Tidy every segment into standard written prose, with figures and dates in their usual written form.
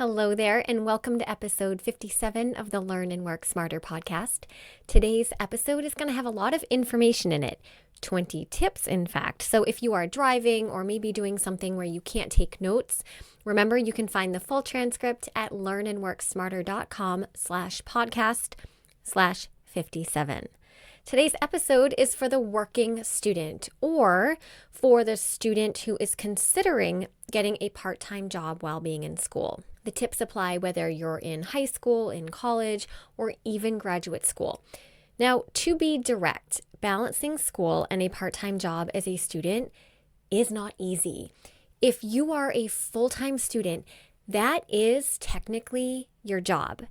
Hello there, and welcome to episode 57 of the Learn and Work Smarter podcast. Today's episode is going to have a lot of information in it, 20 tips, in fact. So if you are driving or maybe doing something where you can't take notes, remember you can find the full transcript at learnandworksmarter.com/podcast/57. Today's episode is for the working student or for the student who is considering getting a part-time job while being in school. The tips apply whether you're in high school, in college, or even graduate school. Now, to be direct, balancing school and a part-time job as a student is not easy. If you are a full-time student, that is technically your job.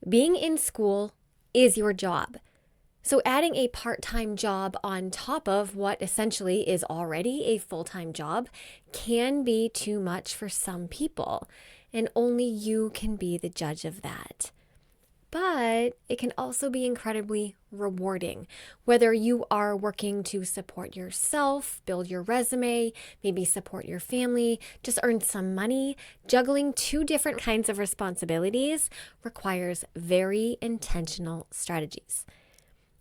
Being in school is your job. So adding a part-time job on top of what essentially is already a full-time job can be too much for some people, and only you can be the judge of that. But it can also be incredibly rewarding, whether you are working to support yourself, build your resume, maybe support your family, just earn some money. Juggling two different kinds of responsibilities requires very intentional strategies.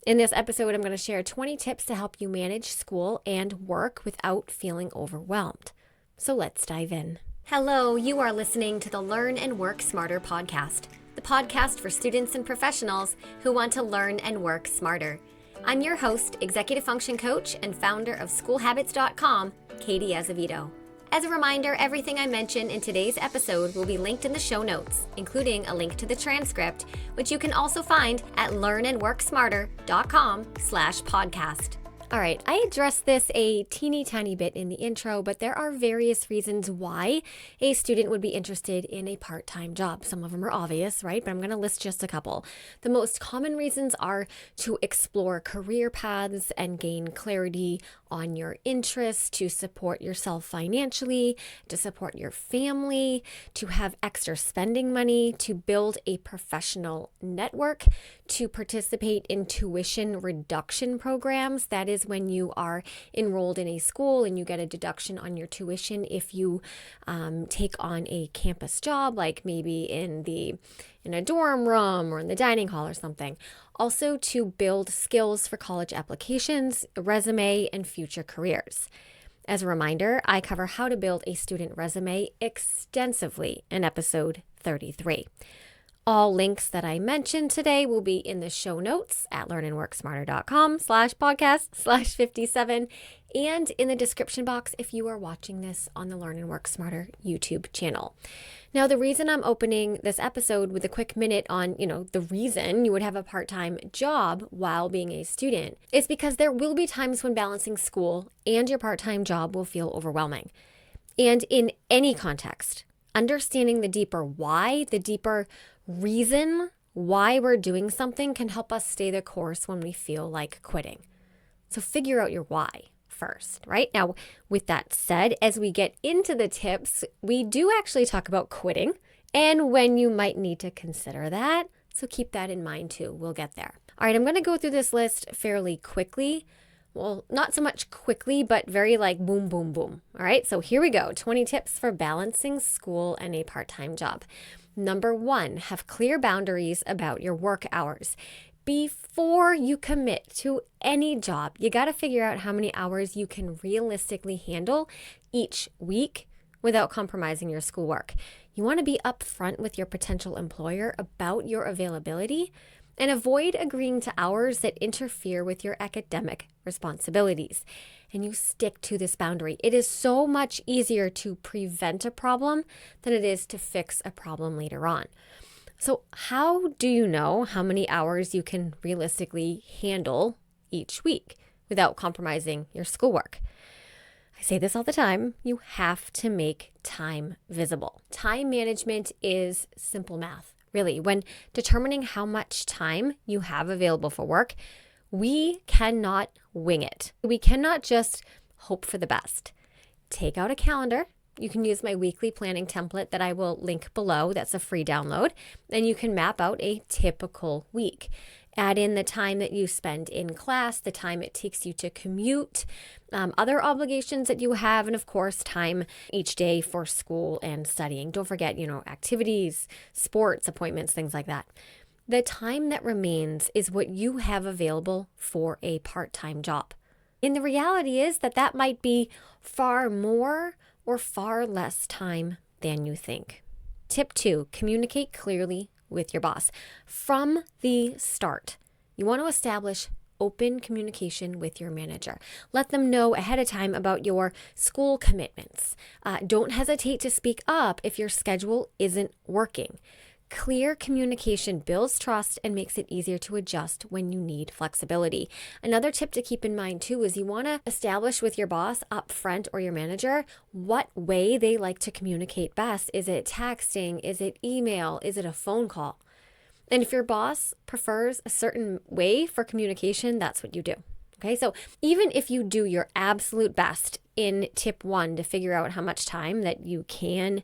In this episode, I'm going to share 20 tips to help you manage school and work without feeling overwhelmed. So let's dive in. Hello, you are listening to the Learn and Work Smarter podcast, the podcast for students and professionals who want to learn and work smarter. I'm your host, executive function coach, and founder of schoolhabits.com, Katie Azevedo. As a reminder, everything I mention in today's episode will be linked in the show notes, including a link to the transcript, which you can also find at learnandworksmarter.com/podcast. All right, I addressed this a teeny tiny bit in the intro, but there are various reasons why a student would be interested in a part-time job. Some of them are obvious, right? But I'm going to list just a couple. The most common reasons are to explore career paths and gain clarity on your interests, to support yourself financially, to support your family, to have extra spending money, to build a professional network, to participate in tuition reduction programs. That is when you are enrolled in a school and you get a deduction on your tuition if you take on a campus job, like maybe in a dorm room or in the dining hall or something. Also to build skills for college applications, resume, and future careers. As a reminder, I cover how to build a student resume extensively in episode 33. All links that I mentioned today will be in the show notes at learnandworksmarter.com/podcast/57 and in the description box if you are watching this on the Learn and Work Smarter YouTube channel. Now, the reason I'm opening this episode with a quick minute on, the reason you would have a part-time job while being a student is because there will be times when balancing school and your part-time job will feel overwhelming. And in any context, understanding the deeper why, the deeper reason why we're doing something can help us stay the course when we feel like quitting. So figure out your why first, right? Now, with that said, as we get into the tips, we do actually talk about quitting and when you might need to consider that. So keep that in mind too. We'll get there. All right, I'm going to go through this list fairly quickly. Well, not so much quickly, but very boom, boom, boom. All right, so here we go. 20 tips for balancing school and a part-time job. Number 1, have clear boundaries about your work hours. Before you commit to any job, you got to figure out how many hours you can realistically handle each week without compromising your schoolwork. You want to be upfront with your potential employer about your availability and avoid agreeing to hours that interfere with your academic responsibilities. And you stick to this boundary. It is so much easier to prevent a problem than it is to fix a problem later on. So how do you know how many hours you can realistically handle each week without compromising your schoolwork? I say this all the time, you have to make time visible. Time management is simple math. Really, when determining how much time you have available for work, we cannot wing it. We cannot just hope for the best. Take out a calendar. You can use my weekly planning template that I will link below. That's a free download. And you can map out a typical week. Add in the time that you spend in class, the time it takes you to commute, other obligations that you have, and of course, time each day for school and studying. Don't forget, activities, sports, appointments, things like that. The time that remains is what you have available for a part-time job. And the reality is that might be far more or far less time than you think. Tip 2, communicate clearly with your boss. From the start, you want to establish open communication with your manager. Let them know ahead of time about your school commitments. Don't hesitate to speak up if your schedule isn't working. Clear communication builds trust and makes it easier to adjust when you need flexibility. Another tip to keep in mind too is you want to establish with your boss up front or your manager what way they like to communicate best. Is it texting? Is it email? Is it a phone call? And if your boss prefers a certain way for communication, that's what you do. Okay, so even if you do your absolute best in tip 1 to figure out how much time that you can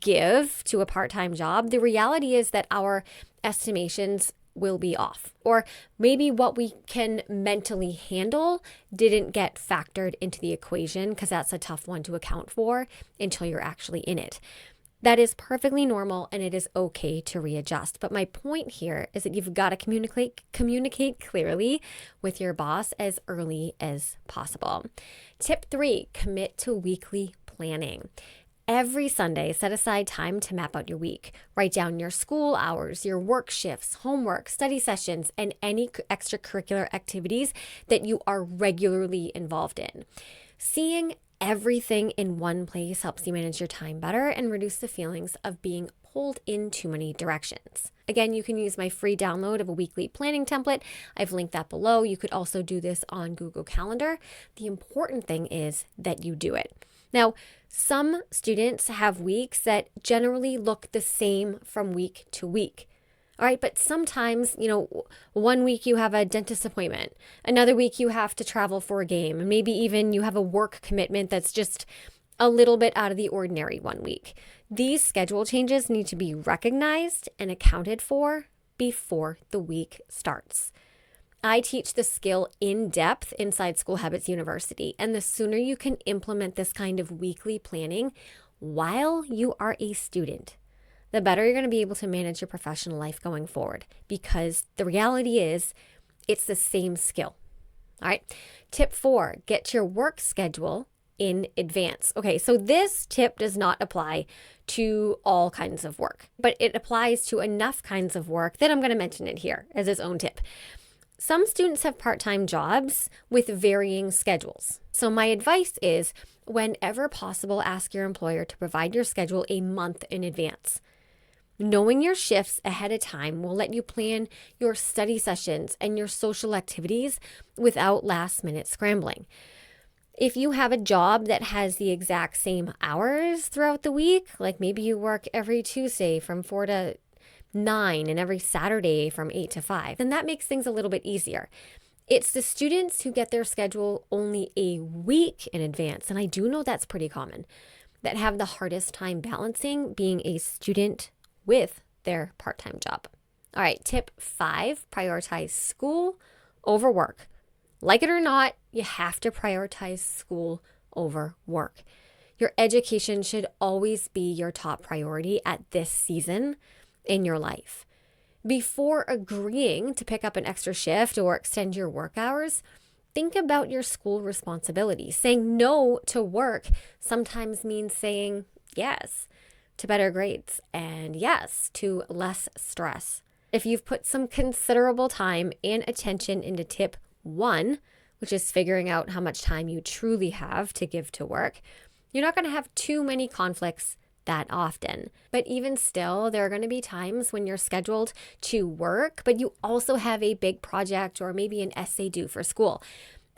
give to a part-time job, the reality is that our estimations will be off. Or maybe what we can mentally handle didn't get factored into the equation because that's a tough one to account for until you're actually in it. That is perfectly normal and it is okay to readjust. But my point here is that you've got to communicate clearly with your boss as early as possible. Tip 3, commit to weekly planning. Every Sunday, set aside time to map out your week. Write down your school hours, your work shifts, homework, study sessions, and any extracurricular activities that you are regularly involved in. Seeing everything in one place helps you manage your time better and reduce the feelings of being pulled in too many directions. Again, you can use my free download of a weekly planning template. I've linked that below. You could also do this on Google Calendar. The important thing is that you do it. Now, some students have weeks that generally look the same from week to week. All right, but sometimes, one week you have a dentist appointment, another week you have to travel for a game, and maybe even you have a work commitment that's just a little bit out of the ordinary one week. These schedule changes need to be recognized and accounted for before the week starts. I teach the skill in depth inside School Habits University, and the sooner you can implement this kind of weekly planning while you are a student, the better you're going to be able to manage your professional life going forward, because the reality is it's the same skill. All right. Tip 4, get your work schedule in advance. Okay, so this tip does not apply to all kinds of work, but it applies to enough kinds of work that I'm going to mention it here as its own tip. Some students have part-time jobs with varying schedules. So my advice is, whenever possible, ask your employer to provide your schedule a month in advance. Knowing your shifts ahead of time will let you plan your study sessions and your social activities without last-minute scrambling. If you have a job that has the exact same hours throughout the week, like maybe you work every Tuesday from 4 to 9 and every Saturday from 8 to 5, then that makes things a little bit easier. It's the students who get their schedule only a week in advance, and I do know that's pretty common, that have the hardest time balancing being a student with their part-time job. All right, tip 5, prioritize school over work. Like it or not, you have to prioritize school over work. Your education should always be your top priority at this season in your life. Before agreeing to pick up an extra shift or extend your work hours, think about your school responsibilities. Saying no to work sometimes means saying yes to better grades and yes to less stress. If you've put some considerable time and attention into tip 1, which is figuring out how much time you truly have to give to work, you're not going to have too many conflicts that often. But even still, there are going to be times when you're scheduled to work, but you also have a big project or maybe an essay due for school.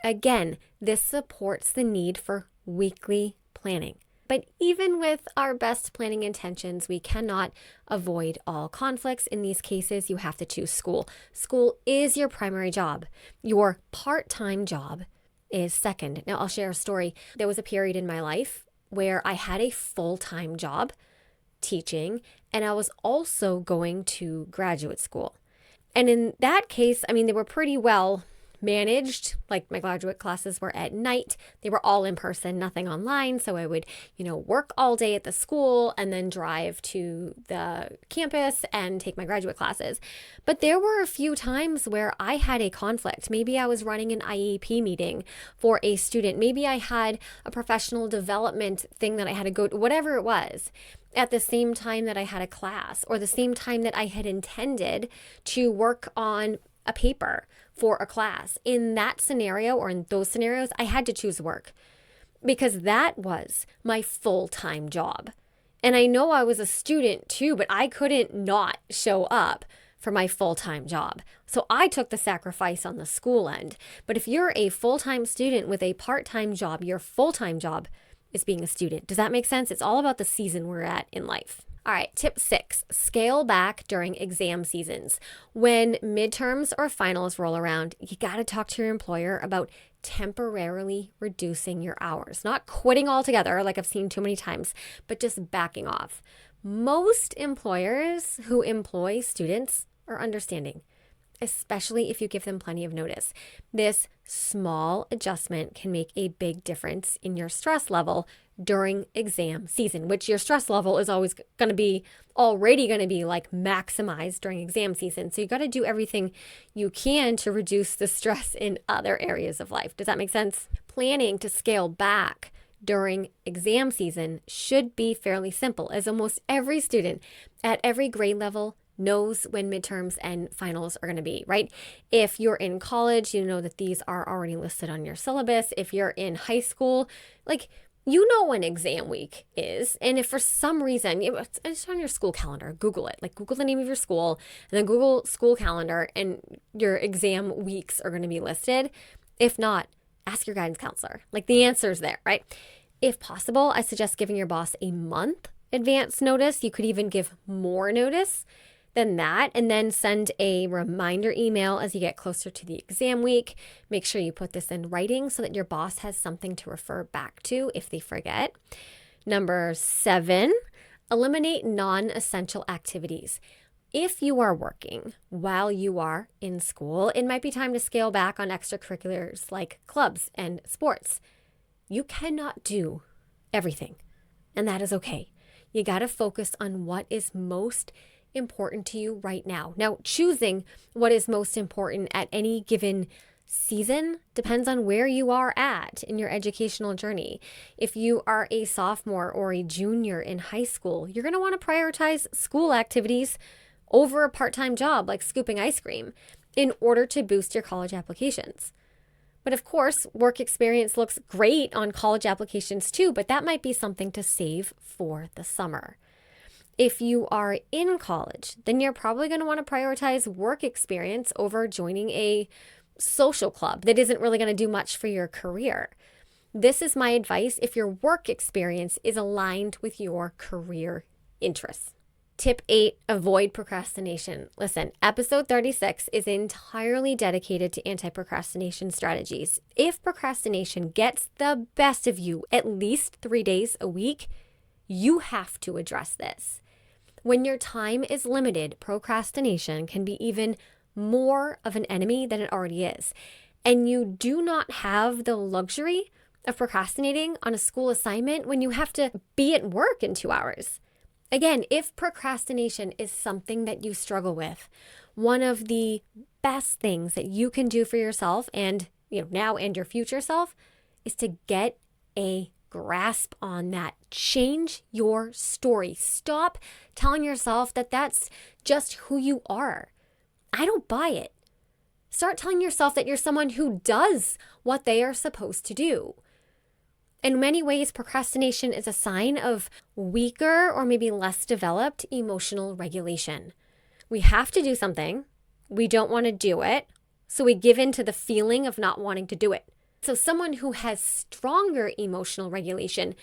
Again, this supports the need for weekly planning. But even with our best planning intentions, we cannot avoid all conflicts. In these cases, you have to choose school. School is your primary job. Your part-time job is second. Now, I'll share a story. There was a period in my life where I had a full-time job teaching, and I was also going to graduate school. And in that case, I mean, they were pretty well managed. Like my graduate classes were at night. They were all in person, nothing online. So I would, work all day at the school and then drive to the campus and take my graduate classes. But there were a few times where I had a conflict. Maybe I was running an IEP meeting for a student. Maybe I had a professional development thing that I had to go to, whatever it was, at the same time that I had a class, or the same time that I had intended to work on a paper for a class. In that scenario, or in those scenarios, I had to choose work because that was my full-time job. And I know I was a student too, but I couldn't not show up for my full-time job. So I took the sacrifice on the school end. But if you're a full-time student with a part-time job, your full-time job is being a student. Does that make sense? It's all about the season we're at in life. All right, tip 6, scale back during exam seasons. When midterms or finals roll around, you got to talk to your employer about temporarily reducing your hours. Not quitting altogether, like I've seen too many times, but just backing off. Most employers who employ students are understanding, especially if you give them plenty of notice. This small adjustment can make a big difference in your stress level during exam season, which your stress level is always already going to be like maximized during exam season. So you got to do everything you can to reduce the stress in other areas of life. Does that make sense? Planning to scale back during exam season should be fairly simple, as almost every student at every grade level knows when midterms and finals are going to be, right? If you're in college, you know that these are already listed on your syllabus. If you're in high school, you know when exam week is. And if for some reason, it's on your school calendar, Google it. Google the name of your school and then Google school calendar, and your exam weeks are going to be listed. If not, ask your guidance counselor. The answer's there, right? If possible, I suggest giving your boss a month advance notice. You could even give more notice than that, and then send a reminder email as you get closer to the exam week. Make sure you put this in writing so that your boss has something to refer back to if they forget. Number 7, eliminate non-essential activities. If you are working while you are in school, it might be time to scale back on extracurriculars like clubs and sports. You cannot do everything, and that is okay. You got to focus on what is most important to you right now. Now, choosing what is most important at any given season depends on where you are at in your educational journey. If you are a sophomore or a junior in high school, you're going to want to prioritize school activities over a part-time job like scooping ice cream in order to boost your college applications. But of course, work experience looks great on college applications too, but that might be something to save for the summer. If you are in college, then you're probably going to want to prioritize work experience over joining a social club that isn't really going to do much for your career. This is my advice if your work experience is aligned with your career interests. Tip 8, avoid procrastination. Listen, episode 36 is entirely dedicated to anti-procrastination strategies. If procrastination gets the best of you at least 3 days a week, you have to address this. When your time is limited, procrastination can be even more of an enemy than it already is. And you do not have the luxury of procrastinating on a school assignment when you have to be at work in 2 hours. Again, if procrastination is something that you struggle with, one of the best things that you can do for yourself and now and your future self is to get a grasp on that. Change your story. Stop telling yourself that that's just who you are. I don't buy it. Start telling yourself that you're someone who does what they are supposed to do. In many ways, procrastination is a sign of weaker or maybe less developed emotional regulation. We have to do something. We don't want to do it. So we give in to the feeling of not wanting to do it. So someone who has stronger emotional regulation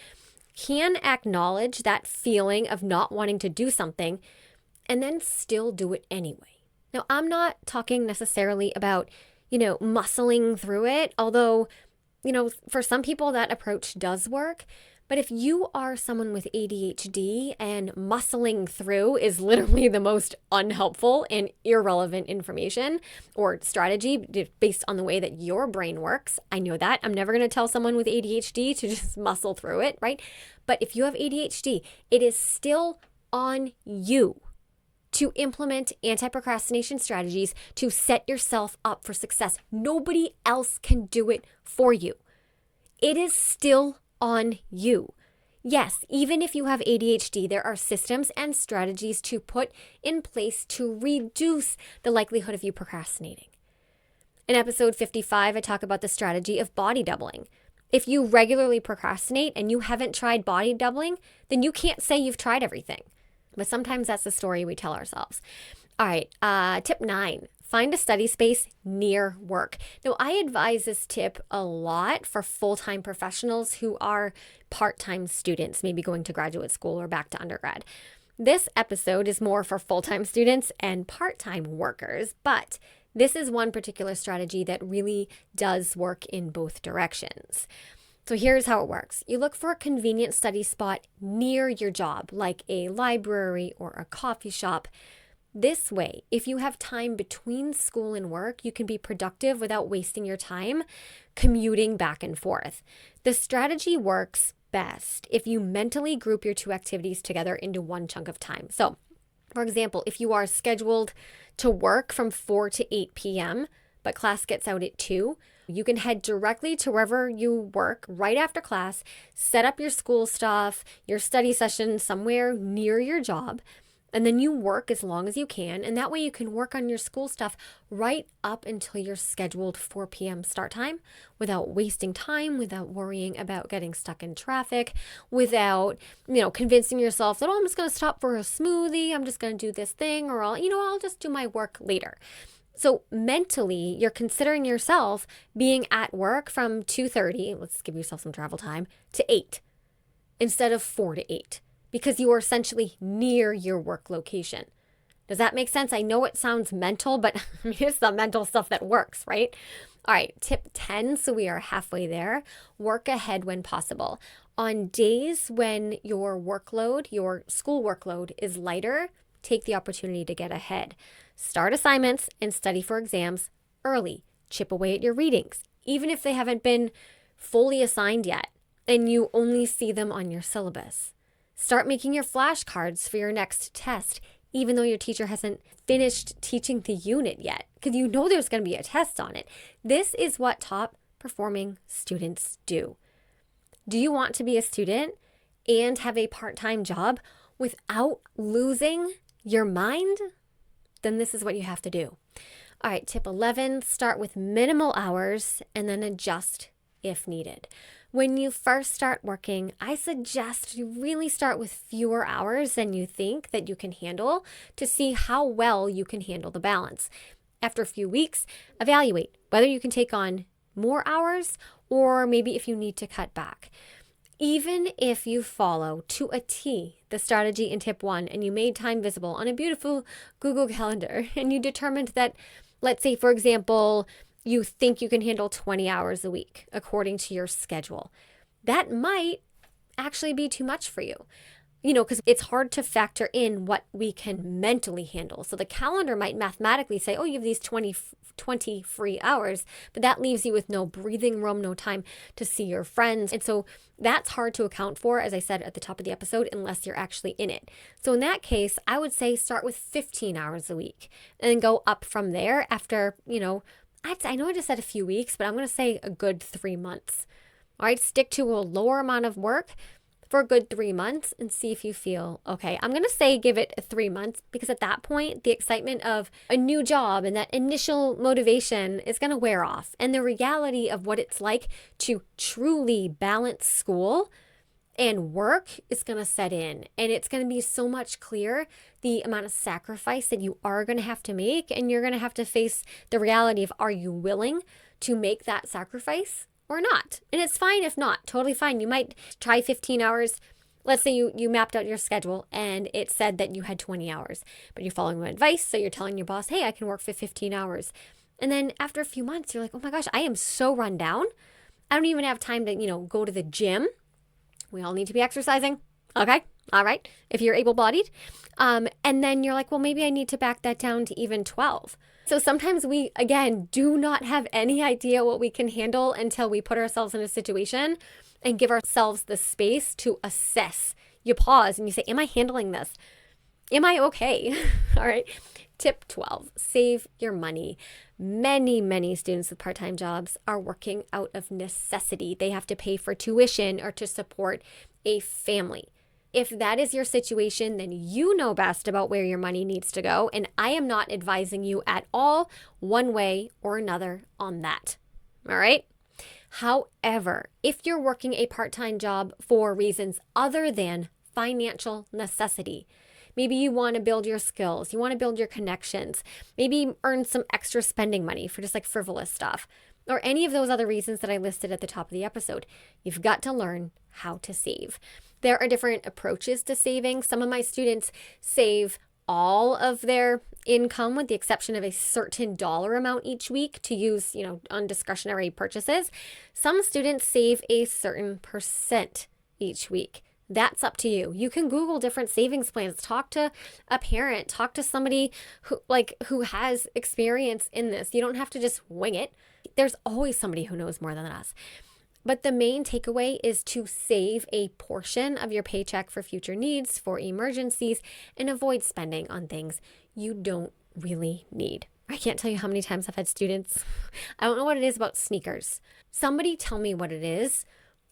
can acknowledge that feeling of not wanting to do something and then still do it anyway. Now, I'm not talking necessarily about, muscling through it, although, for some people that approach does work. But if you are someone with ADHD and muscling through is literally the most unhelpful and irrelevant information or strategy based on the way that your brain works, I know that. I'm never going to tell someone with ADHD to just muscle through it, right? But if you have ADHD, it is still on you to implement anti-procrastination strategies to set yourself up for success. Nobody else can do it for you. It is still on you. Yes, even if you have ADHD, there are systems and strategies to put in place to reduce the likelihood of you procrastinating. In episode 55, I talk about the strategy of body doubling. If you regularly procrastinate and you haven't tried body doubling, then you can't say you've tried everything. But sometimes that's the story we tell ourselves. All right, tip 9, find a study space near work. Now, I advise this tip a lot for full-time professionals who are part-time students, maybe going to graduate school or back to undergrad. This episode is more for full-time students and part-time workers, but this is one particular strategy that really does work in both directions. So here's how it works. You look for a convenient study spot near your job, like a library or a coffee shop. This way, if you have time between school and work, you can be productive without wasting your time commuting back and forth. The strategy works best if you mentally group your two activities together into one chunk of time. So, for example, if you are scheduled to work from 4 to 8 p.m., but class gets out at 2, you can head directly to wherever you work right after class, set up your school stuff, your study session somewhere near your job, and then you work as long as you can. And that way you can work on your school stuff right up until your scheduled 4 p.m. start time without wasting time, without worrying about getting stuck in traffic, without, convincing yourself that, I'm just going to stop for a smoothie, I'm just going to do this thing, or I'll just do my work later. So mentally, you're considering yourself being at work from 2:30, let's give yourself some travel time, to 8 instead of 4 to 8 because you are essentially near your work location. Does that make sense? I know it sounds mental, but it's the mental stuff that works, right? All right, tip 10, so we are halfway there. Work ahead when possible. On days when your workload, your school workload is lighter, take the opportunity to get ahead. Start assignments and study for exams early. Chip away at your readings, even if they haven't been fully assigned yet and you only see them on your syllabus. Start making your flashcards for your next test, even though your teacher hasn't finished teaching the unit yet, because there's going to be a test on it. This is what top performing students do. Do you want to be a student and have a part-time job without losing your mind? Then this is what you have to do. All right, tip 11, start with minimal hours and then adjust if needed. When you first start working, I suggest you really start with fewer hours than you think that you can handle to see how well you can handle the balance. After a few weeks, evaluate whether you can take on more hours or maybe if you need to cut back. Even if you follow to a T the strategy in tip 1 and you made time visible on a beautiful Google Calendar and you determined that, let's say, for example, you think you can handle 20 hours a week according to your schedule, that might actually be too much for you. Because it's hard to factor in what we can mentally handle. So the calendar might mathematically say, you have these 20 free hours, but that leaves you with no breathing room, no time to see your friends. And so that's hard to account for, as I said at the top of the episode, unless you're actually in it. So in that case, I would say start with 15 hours a week and then go up from there after, I know I just said a few weeks, but I'm going to say a good 3 months. All right, stick to a lower amount of work for a good 3 months and see if you feel okay. I'm going to say give it 3 months because at that point, the excitement of a new job and that initial motivation is going to wear off. And the reality of what it's like to truly balance school and work is going to set in. And it's going to be so much clearer the amount of sacrifice that you are going to have to make. And you're going to have to face the reality of, are you willing to make that sacrifice or not? And it's fine if not, totally fine. You might try 15 hours. Let's say you mapped out your schedule and it said that you had 20 hours, but you're following my advice. So you're telling your boss, hey, I can work for 15 hours. And then after a few months, you're like, oh my gosh, I am so run down. I don't even have time to, go to the gym We all need to be exercising. Okay. All right. If you're able-bodied. And then you're like, well, maybe I need to back that down to even 12. So sometimes we, again, do not have any idea what we can handle until we put ourselves in a situation and give ourselves the space to assess. You pause and you say, am I handling this? Am I okay? All right. Tip 12, save your money. Many students with part-time jobs are working out of necessity. They have to pay for tuition or to support a family. If that is your situation, then you know best about where your money needs to go. And I am not advising you at all one way or another on that. All right. However, if you're working a part-time job for reasons other than financial necessity, maybe you want to build your skills, you want to build your connections, maybe earn some extra spending money for just like frivolous stuff, or any of those other reasons that I listed at the top of the episode, you've got to learn how to save. There are different approaches to saving. Some of my students save all of their income with the exception of a certain dollar amount each week to use, on discretionary purchases. Some students save a certain percent each week. That's up to you. You can Google different savings plans, talk to a parent, talk to somebody who has experience in this. You don't have to just wing it. There's always somebody who knows more than us. But the main takeaway is to save a portion of your paycheck for future needs, for emergencies, and avoid spending on things you don't really need. I can't tell you how many times I've had students, I don't know what it is about sneakers. Somebody tell me what it is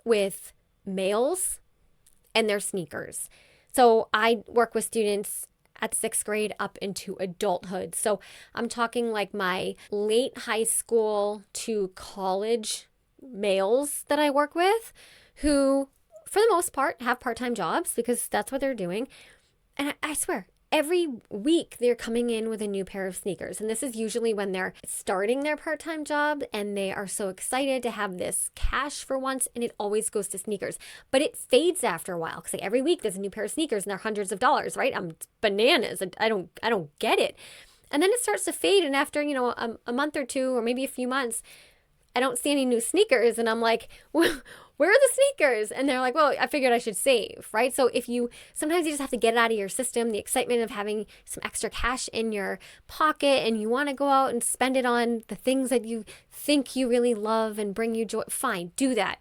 with males and their sneakers. So I work with students at 6th grade up into adulthood. So I'm talking like my late high school to college males that I work with who, for the most part, have part-time jobs because that's what they're doing. And I swear, every week they're coming in with a new pair of sneakers. And this is usually when they're starting their part-time job and they are so excited to have this cash for once, and it always goes to sneakers. But it fades after a while because like every week there's a new pair of sneakers and they're hundreds of dollars, right? I'm bananas. I don't get it. And then it starts to fade, and after, a month or two or maybe a few months, I don't see any new sneakers, and I'm like, well, where are the sneakers? And they're like, well, I figured I should save, right? So sometimes you just have to get it out of your system, the excitement of having some extra cash in your pocket, and you want to go out and spend it on the things that you think you really love and bring you joy. Fine, do that.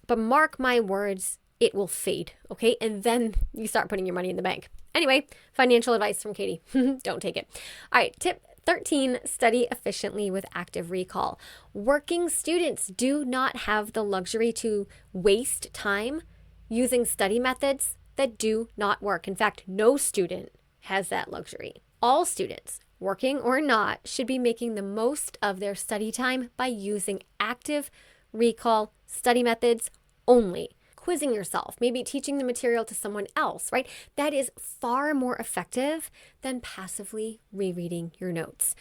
But mark my words, it will fade, okay? And then you start putting your money in the bank. Anyway, financial advice from Katie. Don't take it. All right, tip 13, study efficiently with active recall. Working students do not have the luxury to waste time using study methods that do not work. In fact, no student has that luxury. All students, working or not, should be making the most of their study time by using active recall study methods only. Quizzing yourself, maybe teaching the material to someone else, right? That is far more effective than passively rereading your notes.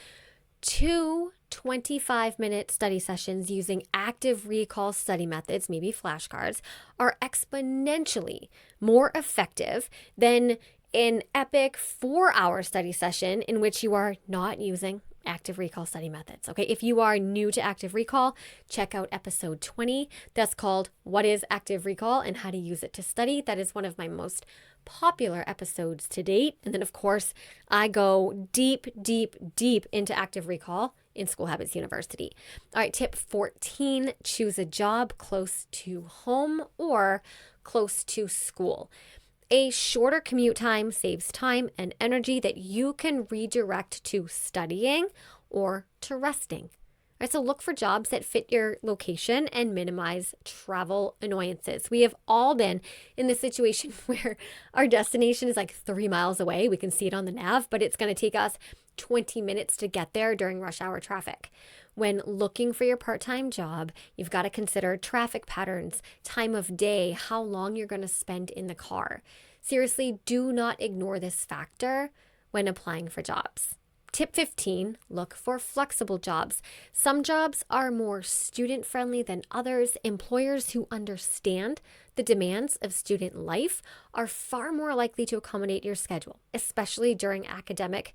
2 25-minute study sessions using active recall study methods, maybe flashcards, are exponentially more effective than an epic 4-hour study session in which you are not using active recall study methods. Okay, if you are new to active recall, check out episode 20. That's called What is Active Recall and How to Use It to Study. That is one of my most popular episodes to date. And then, of course, I go deep into active recall in School Habits University. All right, tip 14, choose a job close to home or close to school. A shorter commute time saves time and energy that you can redirect to studying or to resting. All right, so look for jobs that fit your location and minimize travel annoyances. We have all been in this situation where our destination is like 3 miles away. We can see it on the nav, but it's going to take us 20 minutes to get there during rush hour traffic. When looking for your part-time job, you've got to consider traffic patterns, time of day, how long you're going to spend in the car. Seriously, do not ignore this factor when applying for jobs. Tip 15, look for flexible jobs. Some jobs are more student-friendly than others. Employers who understand the demands of student life are far more likely to accommodate your schedule, especially during academic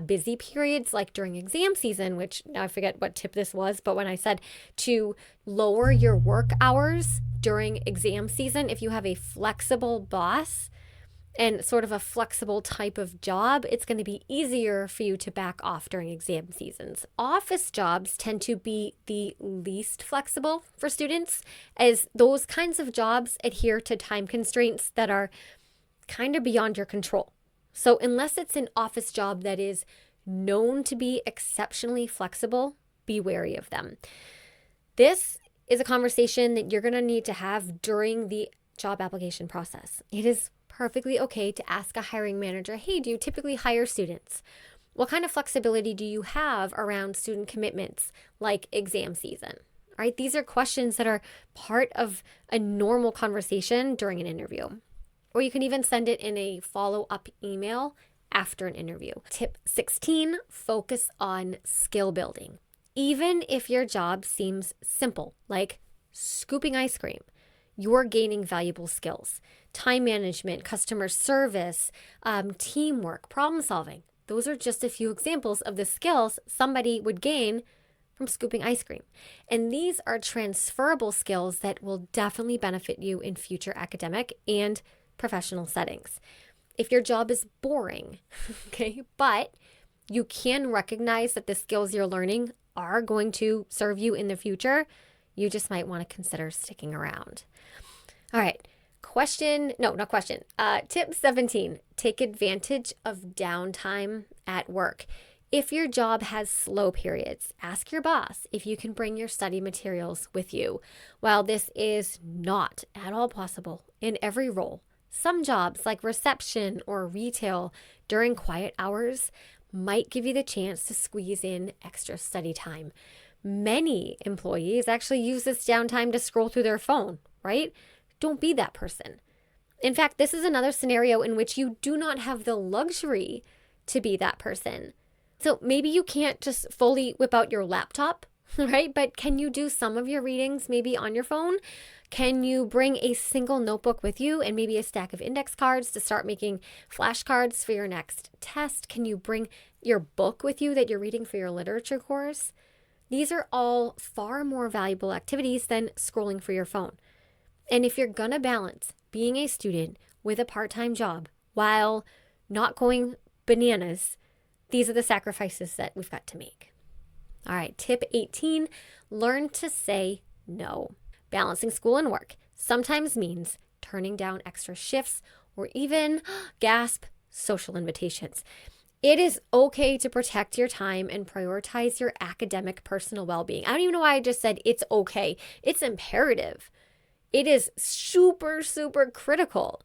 busy periods like during exam season, which now I forget what tip this was, but when I said to lower your work hours during exam season, if you have a flexible boss and sort of a flexible type of job, it's going to be easier for you to back off during exam seasons. Office jobs tend to be the least flexible for students, as those kinds of jobs adhere to time constraints that are kind of beyond your control. So unless it's an office job that is known to be exceptionally flexible, be wary of them. This is a conversation that you're going to need to have during the job application process. It is perfectly okay to ask a hiring manager, hey, do you typically hire students? What kind of flexibility do you have around student commitments like exam season? All right, these are questions that are part of a normal conversation during an interview. Or you can even send it in a follow-up email after an interview. Tip 16, focus on skill building. Even if your job seems simple, like scooping ice cream, you're gaining valuable skills. Time management, customer service, teamwork, problem solving. Those are just a few examples of the skills somebody would gain from scooping ice cream. And these are transferable skills that will definitely benefit you in future academic and professional settings. If your job is boring, okay, but you can recognize that the skills you're learning are going to serve you in the future, you just might want to consider sticking around. All right. Tip 17, take advantage of downtime at work. If your job has slow periods, ask your boss if you can bring your study materials with you. While this is not at all possible in every role, some jobs like reception or retail during quiet hours might give you the chance to squeeze in extra study time. Many employees actually use this downtime to scroll through their phone, right? Don't be that person. In fact, this is another scenario in which you do not have the luxury to be that person. So maybe you can't just fully whip out your laptop, right? But can you do some of your readings maybe on your phone? Can you bring a single notebook with you and maybe a stack of index cards to start making flashcards for your next test? Can you bring your book with you that you're reading for your literature course? These are all far more valuable activities than scrolling for your phone. And if you're going to balance being a student with a part-time job while not going bananas, these are the sacrifices that we've got to make. All right, tip 18, learn to say no. Balancing school and work sometimes means turning down extra shifts or even, gasp, social invitations. It is okay to protect your time and prioritize your academic personal well-being. I don't even know why I just said it's okay. It's imperative. It is super, super critical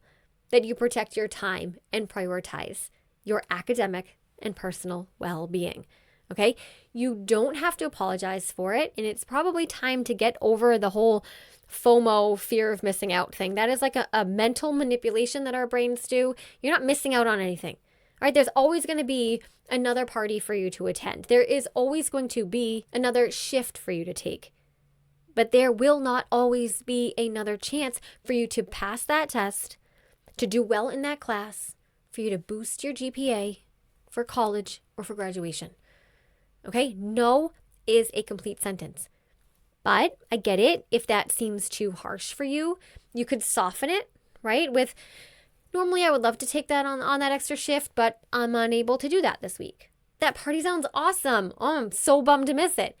that you protect your time and prioritize your academic and personal well-being. Okay? You don't have to apologize for it, and it's probably time to get over the whole FOMO, fear of missing out thing. That is like a mental manipulation that our brains do. You're not missing out on anything. All right, there's always going to be another party for you to attend. There is always going to be another shift for you to take. But there will not always be another chance for you to pass that test, to do well in that class, for you to boost your GPA for college or for graduation. Okay, no is a complete sentence. But I get it. If that seems too harsh for you, you could soften it, right? With normally I would love to take that on that extra shift, but I'm unable to do that this week. That party sounds awesome. Oh, I'm so bummed to miss it.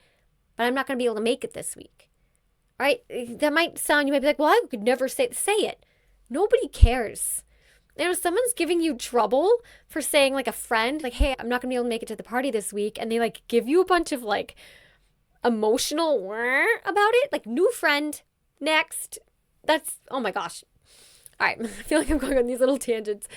But I'm not going to be able to make it this week. All right? That might sound, you might be like, well, I could never say it. Nobody cares. And if someone's giving you trouble for saying, like a friend, like, hey, I'm not going to be able to make it to the party this week, and they like give you a bunch of like emotional about it, like new friend, next. That's, oh my gosh. All right, I feel like I'm going on these little tangents.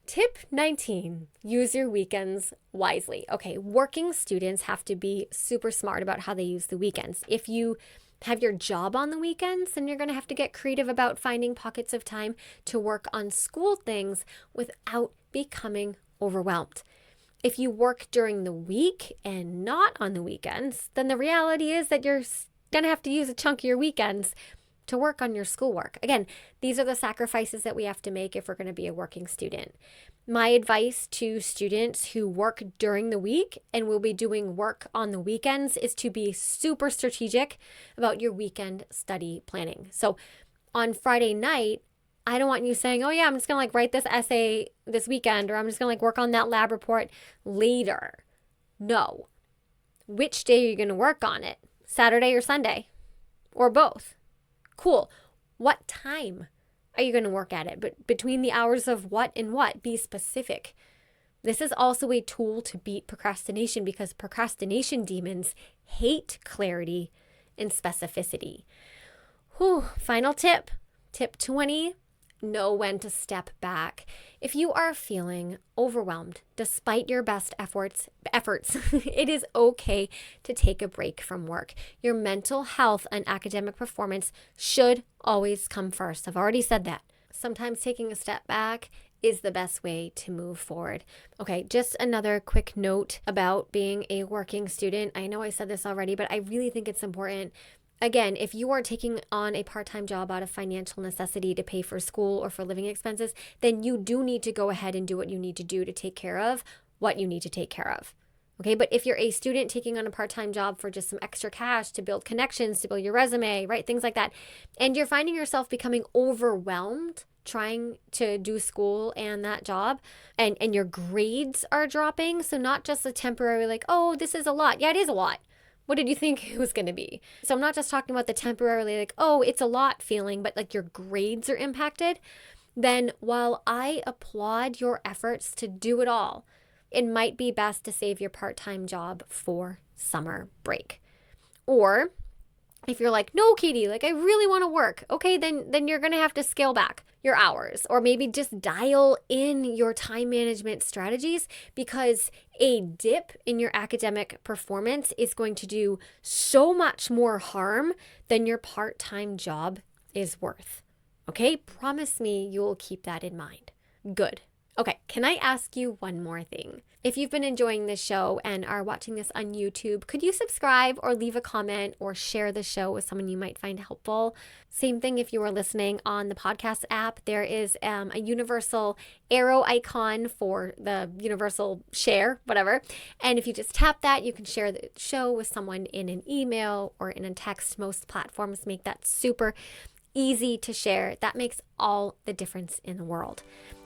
Tip 19, use your weekends wisely. Okay, working students have to be super smart about how they use the weekends. If you have your job on the weekends, then you're going to have to get creative about finding pockets of time to work on school things without becoming overwhelmed. If you work during the week and not on the weekends, then the reality is that you're going to have to use a chunk of your weekends to work on your schoolwork. Again, these are the sacrifices that we have to make if we're going to be a working student. My advice to students who work during the week and will be doing work on the weekends is to be super strategic about your weekend study planning. So on Friday night, I don't want you saying, oh yeah, I'm just going to write this essay this weekend, or I'm just going to work on that lab report later. No. Which day are you going to work on it? Saturday or Sunday? Or both? Cool. What time are you going to work at it? But between the hours of what and what? Be specific. This is also a tool to beat procrastination, because procrastination demons hate clarity and specificity. Final tip. Tip 20. Know when to step back. If you are feeling overwhelmed despite your best efforts, it is okay to take a break from work. Your mental health and academic performance should always come first. I've already said that. Sometimes taking a step back is the best way to move forward. Okay, just another quick note about being a working student. I know I said this already, but I really think it's important. Again, if you are taking on a part-time job out of financial necessity to pay for school or for living expenses, then you do need to go ahead and do what you need to do to take care of what you need to take care of. Okay, but if you're a student taking on a part-time job for just some extra cash to build connections, to build your resume, right, things like that, and you're finding yourself becoming overwhelmed trying to do school and that job, and your grades are dropping, so not just a temporary oh, this is a lot. Yeah, it is a lot. What did you think it was going to be? So I'm not just talking about the temporarily oh, it's a lot feeling, but your grades are impacted. Then while I applaud your efforts to do it all, it might be best to save your part-time job for summer break. Or if you're no, Katie, I really want to work. Okay, then you're going to have to scale back your hours, or maybe just dial in your time management strategies, because a dip in your academic performance is going to do so much more harm than your part-time job is worth. Okay, promise me you'll keep that in mind. Good. Okay, can I ask you one more thing? If you've been enjoying this show and are watching this on YouTube, could you subscribe or leave a comment or share the show with someone you might find helpful? Same thing if you are listening on the podcast app. There is a universal arrow icon for the universal share, whatever. And if you just tap that, you can share the show with someone in an email or in a text. Most platforms make that super easy to share. That makes all the difference in the world.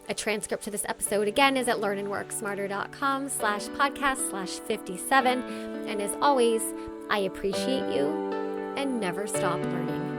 A transcript to this episode, again, is at learnandworksmarter.com/podcast/57. And as always, I appreciate you and never stop learning.